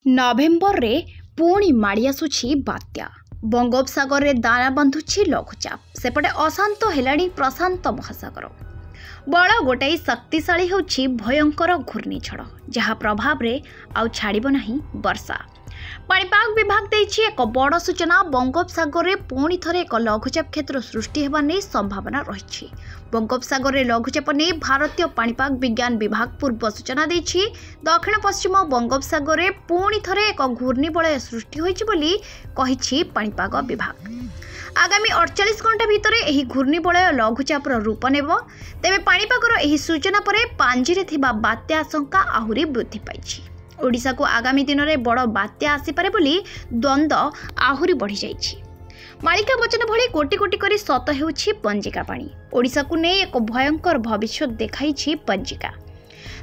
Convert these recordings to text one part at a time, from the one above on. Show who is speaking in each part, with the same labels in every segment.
Speaker 1: नवेम्बर रे पुणी माड़ी आसुछि बात्या। बंगोपसागर रे दाना बांधुछि लघुचाप। सेपटे अशांत हेलाणी प्रशांत महासागर। बड़ गोटाई शक्तिशाली होछि भयंकर घूर्णिझड़, जहा प्रभाव रे आउ छाड़िबो नाही वर्षा। पाणीपाग विभाग देछि एक बड़ सूचना। बंगोपसागर रे पुणी थरे एक लघुचाप क्षेत्र सृष्टि हेबा नै संभावना रहिछि। बंगोपसागर रे लघुचाप नै भारतीय पाणीपाग विज्ञान विभाग पूर्व सूचना देछि। दक्षिण पश्चिम बंगोपसागर रे पुणी थरे एक घूर्णिबलय सृष्टि होइछि बोली कहिछि पाणीपाग विभाग। आगामी 48 घंटा भितर एही घूर्णिबलय लघुचापर रूप नेब। तेबे पाणीपागर एही सूचना परे पांजिरे थिबा बात्या आशंका आहुरी वृद्धि पाइछि। ओडिशा को आगामी दिन में बड़ बात्या आसीपारे बोली द्वंद्व आहुरी बढ़ी जाइछि। मालिका वचन भली कोटी कोटी करी सत हेउछि पंजिका पानी। ओडिशा को नै एक भयंकर भविष्य देखाइछि पंजिका।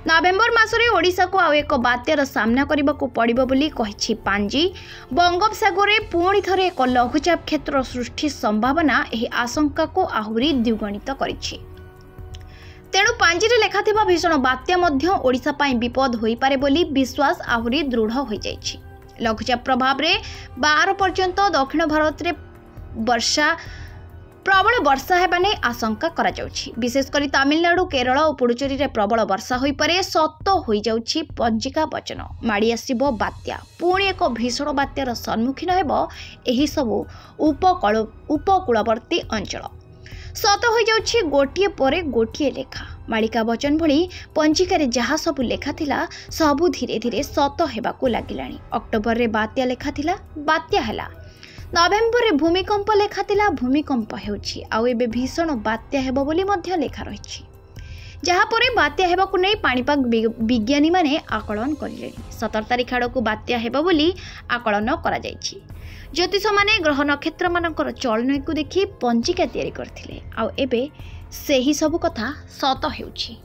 Speaker 1: नवेम्बर मासरे ओडिशा को आउ एक बात्यार सामना करबाकू पड़िबो बोली कहिछि पांजी। बंगोपसागर रे पुणी थरे एक लघुचाप क्षेत्र सृष्टि संभावना एही आशंका को आहुरी द्विगुणित करिछि। तेणु पांजिरे लेखाथिबा भीषण बात्या मध्य ओडिशा पाई विपद होई पारे बोली विश्वास आहुरी दृढ़ होई जाइछि। लघुचाप प्रभाव रे 12 पर्यंत दक्षिण भारत रे प्रबल वर्षा हेबा नै आशंका करा जाउछि। विशेष करी तमिलनाडु, केरल और पुडुचेरी रे प्रबल वर्षा होई पारे सत होई जाउछि पंजिका वचन। माड़ी आसीबो बात्या। पुणी एक भीषण बात्यार सम्मुखीन हेबो एही सबु उपकूलवर्ती अंचल। सत हो जाउछि गोटिए परे गोटिए लेखा। मालिका वचन भली पंजिकारे जहा सबु लेखा थिला सबु धीरे धीरे सत हेबाकू लागिलाणी। अक्टोबर रे बात्या लेखा थिला, बात्या हैला। नवेम्बर रे भूमिकंप लेखा थिला, भूमिकंप हेउछि। आउ एबे भीषण बात्या हेबो बोली मध्य लेखा रहिछि। जहा परे बात्या हेबाकू नै पाणीपाग विज्ञानी माने आकलन करिलेनि। 17 तारिख आड़कू बात्या हेबो बोली आकलन करा जाइछि। ज्योतिष माने ग्रह नक्षत्र मानकर चलन को देखि पंजिका तैयारी करथिले। आउ एबे सेही सब कथा सत हेउछि।